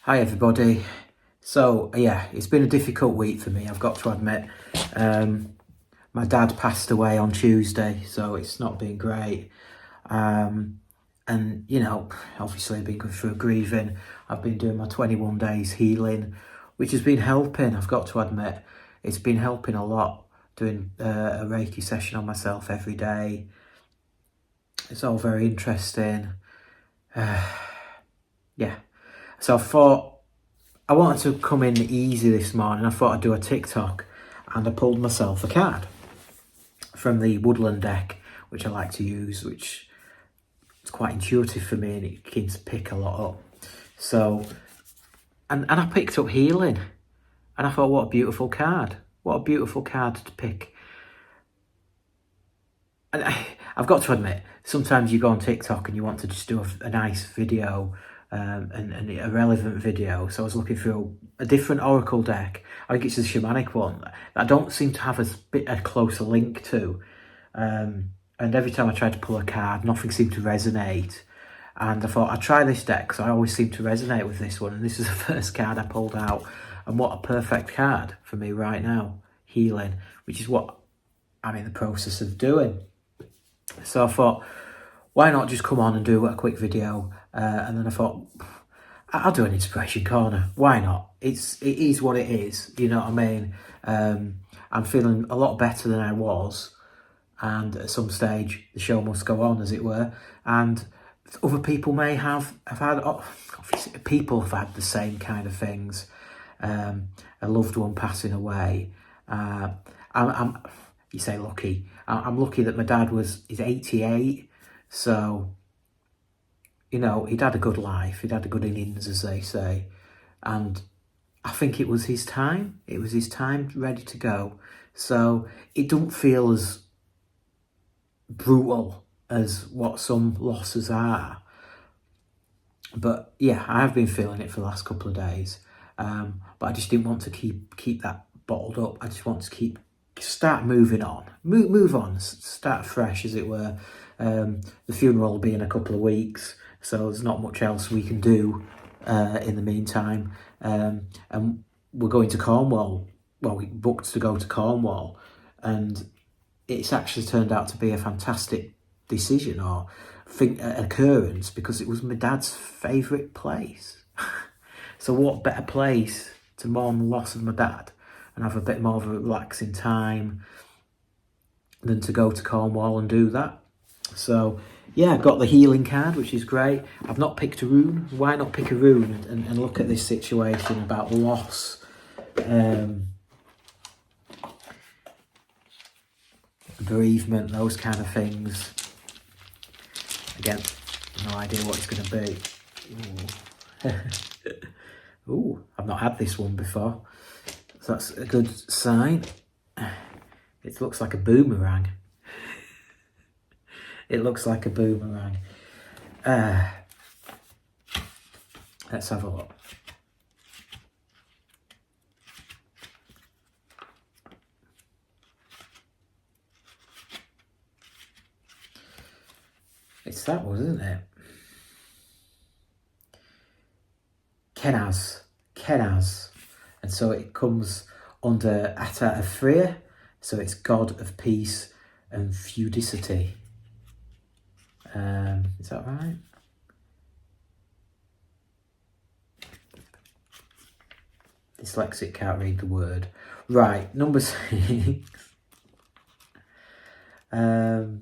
Hi everybody. So yeah, it's been a difficult week for me, I've got to admit. My dad passed away on Tuesday, so it's not been great. And you know, obviously I've been going through grieving. I've been doing my 21 days healing, which has been helping, I've got to admit. It's been helping a lot, doing a Reiki session on myself every day. It's all very interesting. Yeah. So I thought I wanted to come in easy this morning. I thought I'd do a TikTok, and I pulled myself a card from the Woodland deck, which I like to use, which is quite intuitive for me and it seems to pick a lot up. So, and I picked up healing, and I thought, what a beautiful card. What a beautiful card to pick. And I've got to admit, sometimes you go on TikTok and you want to just do a nice video, and a relevant video. So I was looking through a different oracle deck. I think it's the shamanic one that I don't seem to have a closer link to. And every time I tried to pull a card, nothing seemed to resonate. And I thought I'd try this deck because I always seem to resonate with this one. And this is the first card I pulled out. And what a perfect card for me right now. Healing, which is what I'm in the process of doing. So I thought, why not just come on and do a quick video? And then I thought, I'll do an inspiration corner. Why not? It is what it is. You know what I mean? I'm feeling a lot better than I was. And at some stage, the show must go on, as it were. And other people may have had, obviously, people have had the same kind of things. A loved one passing away. You say lucky. I'm lucky that my dad is 88. So, you know, he'd had a good life. He'd had a good innings, as they say. And I think it was his time. It was his time, ready to go. So it don't feel as brutal as what some losses are. But yeah, I have been feeling it for the last couple of days. But I just didn't want to keep that bottled up. I just want to start moving on. Move on. Start fresh, as it were. The funeral will be in a couple of weeks, so there's not much else we can do in the meantime. And we're going to Cornwall. Well, we booked to go to Cornwall, and it's actually turned out to be a fantastic decision or occurrence, because it was my dad's favourite place. So what better place to mourn the loss of my dad and have a bit more of a relaxing time than to go to Cornwall and do that. So yeah, I've got the healing card, which is great. I've not picked a rune. Why not pick a rune and look at this situation about loss? Bereavement, those kind of things. Again, no idea what it's going to be. Ooh, I've not had this one before. So that's a good sign. It looks like a boomerang. It looks like a boomerang. Let's have a look. It's that one, isn't it? Kenaz. And so it comes under HA95. So it's God of Peace and Feudicity. Is that right? Dyslexic, can't read the word. Right, number 6. I've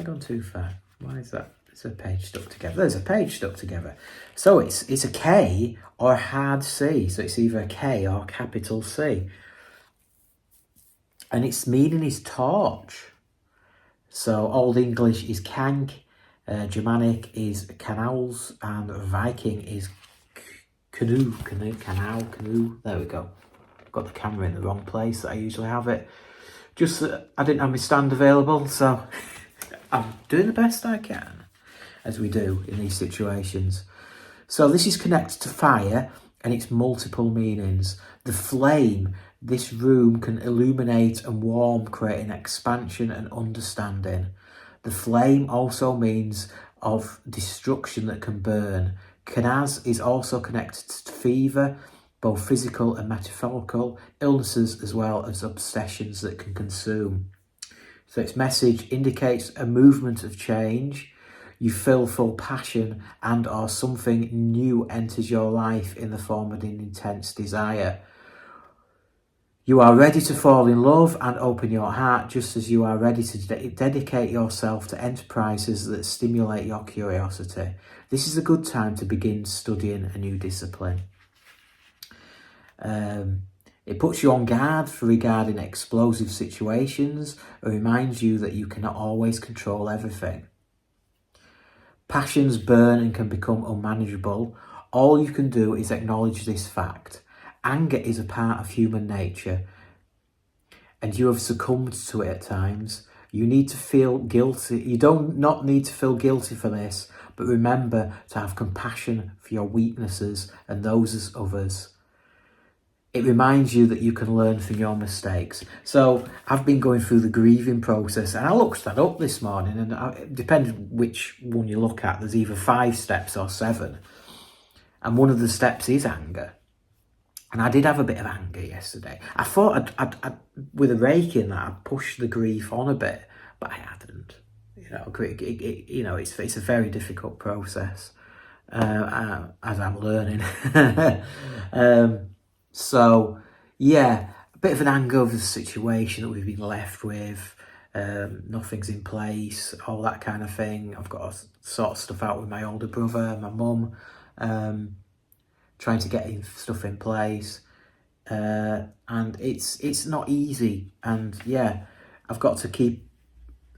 gone too far. Why is that? It's a page stuck together. There's a page stuck together. So it's a K or a hard C. So it's either a K or a capital C. And its meaning is torch. So Old English is kank, Germanic is canals, and Viking is canoe. There we go. Got the camera in the wrong place that I usually have it. Just that I didn't have my stand available, so I'm doing the best I can, as we do in these situations. So this is connected to fire, and it's multiple meanings. The flame, this room can illuminate and warm, creating expansion and understanding. The flame also means of destruction that can burn. Kenaz is also connected to fever, both physical and metaphorical, illnesses as well as obsessions that can consume. So its message indicates a movement of change. You feel full passion and or something new enters your life in the form of an intense desire. You are ready to fall in love and open your heart, just as you are ready to dedicate yourself to enterprises that stimulate your curiosity. This is a good time to begin studying a new discipline. It puts you on guard for regarding explosive situations and reminds you that you cannot always control everything. Passions burn and can become unmanageable. All you can do is acknowledge this fact. Anger is a part of human nature, and you have succumbed to it at times. You need to feel guilty. You don't not need to feel guilty for this, but remember to have compassion for your weaknesses and those of others. It reminds you that you can learn from your mistakes. So I've been going through the grieving process, and I looked that up this morning, and it depends which one you look at. There's either 5 steps or 7. And one of the steps is anger. And I did have a bit of anger yesterday. I thought I'd with a rake in that, I'd push the grief on a bit, but I hadn't. It's a very difficult process, as I'm learning. So, yeah, a bit of an anger over the situation that we've been left with. Nothing's in place, all that kind of thing. I've got to sort stuff out with my older brother, my mum, trying to get stuff in place. And it's not easy. And yeah, I've got to keep...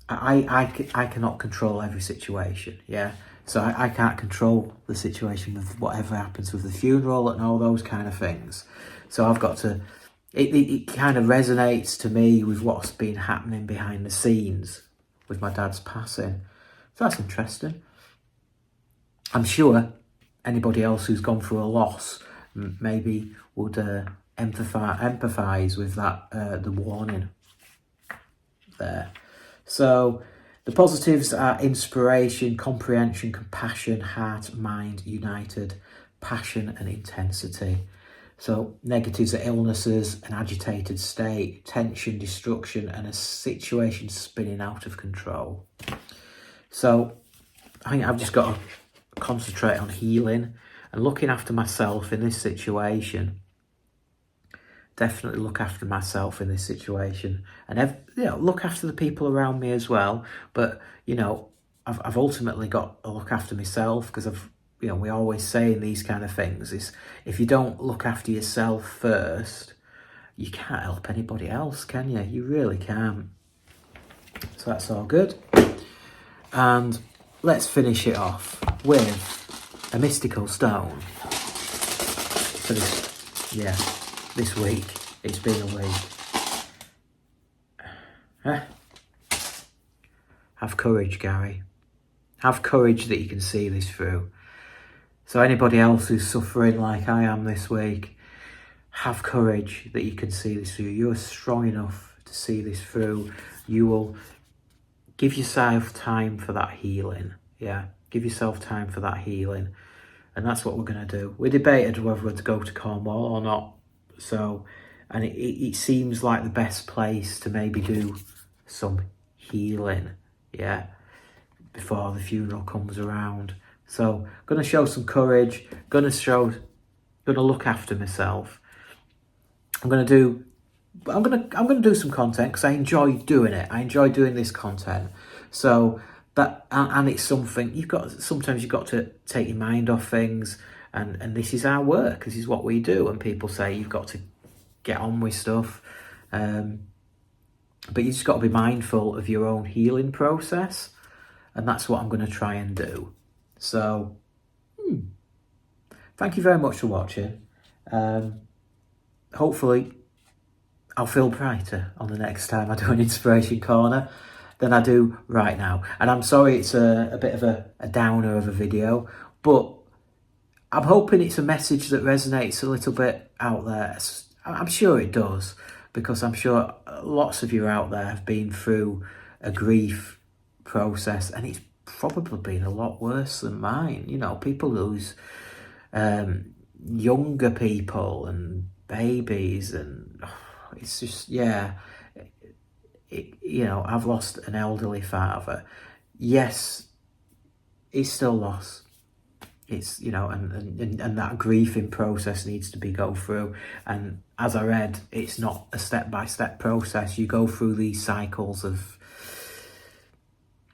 I cannot control every situation, yeah? So I can't control the situation with whatever happens with the funeral and all those kind of things. So I've got to... It kind of resonates to me with what's been happening behind the scenes with my dad's passing. So that's interesting. I'm sure anybody else who's gone through a loss maybe would empathise with that, the warning there. So the positives are inspiration, comprehension, compassion, heart, mind, united, passion and intensity. So negatives are illnesses, an agitated state, tension, destruction, and a situation spinning out of control. So I think I've just got to concentrate on healing and looking after myself in this situation. Definitely look after myself in this situation, and look after the people around me as well. But I've ultimately got to look after myself, because we always say in these kind of things is if you don't look after yourself first, you can't help anybody else, can you? You really can't. So that's all good. And let's finish it off with a mystical stone. For this week. It's been a week. Have courage, Gary. Have courage that you can see this through. So anybody else who's suffering like I am this week, have courage that you can see this through. You're strong enough to see this through. You will give yourself time for that healing. Yeah, give yourself time for that healing. And that's what we're going to do. We debated whether to go to Cornwall or not. So, and it seems like the best place to maybe do some healing, yeah, before the funeral comes around. So, going to show some courage. Going to look after myself. I'm going to do some content because I enjoy doing it. I enjoy doing this content. So that, and it's something sometimes you've got to take your mind off things. And this is our work. This is what we do. And people say you've got to get on with stuff. But you just got to be mindful of your own healing process. And that's what I'm going to try and do. So, thank you very much for watching. Hopefully, I'll feel brighter on the next time I do an Inspiration Corner than I do right now. And I'm sorry it's a bit of a downer of a video. But I'm hoping it's a message that resonates a little bit out there. I'm sure it does, because I'm sure lots of you out there have been through a grief process, and it's probably been a lot worse than mine. You know, people lose younger people and babies, and it's just, yeah. You know, I've lost an elderly father. Yes, it's still loss. It's, you know, and that grieving process needs to be go through. And as I read, it's not a step-by-step process. You go through these cycles of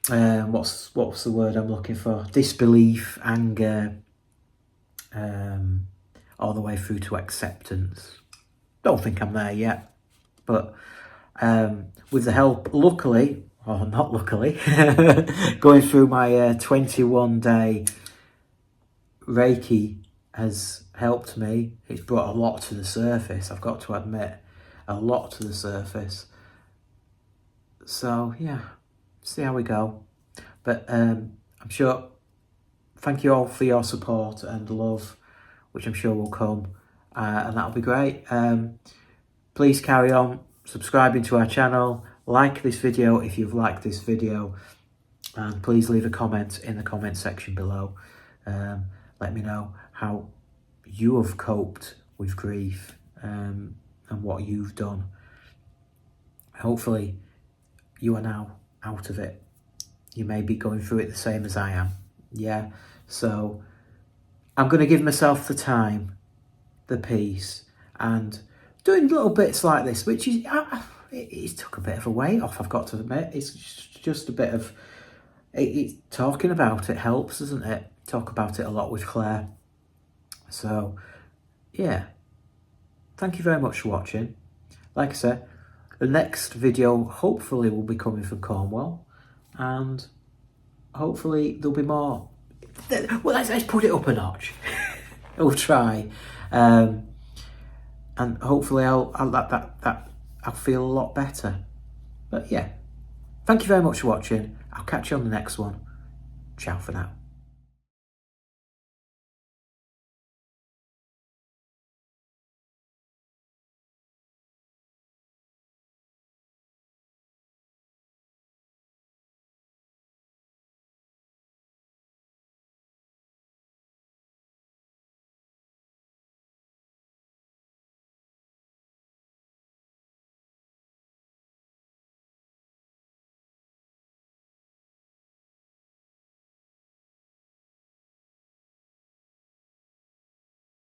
what's the word I'm looking for? Disbelief, anger, all the way through to acceptance. Don't think I'm there yet, but with the help, luckily, or not luckily, going through my 21-day Reiki has helped me. It's brought a lot to the surface, I've got to admit, a lot to the surface. So yeah, see how we go. But I'm sure, thank you all for your support and love, which I'm sure will come, and that'll be great. Please carry on subscribing to our channel, like this video if you've liked this video, and please leave a comment in the comment section below. Let me know how you have coped with grief, and what you've done. Hopefully you are now out of it. You may be going through it the same as I am. Yeah, so I'm going to give myself the time, the peace, and doing little bits like this, which is, it took a bit of a weight off, I've got to admit. It's just a bit of, talking about it helps, doesn't it? Talk about it a lot with Claire. So, yeah. Thank you very much for watching. Like I said, the next video hopefully will be coming from Cornwall, and hopefully there'll be more. Well, let's put it up a notch. We'll try. And hopefully I'll feel a lot better. But yeah, thank you very much for watching. I'll catch you on the next one. Ciao for now.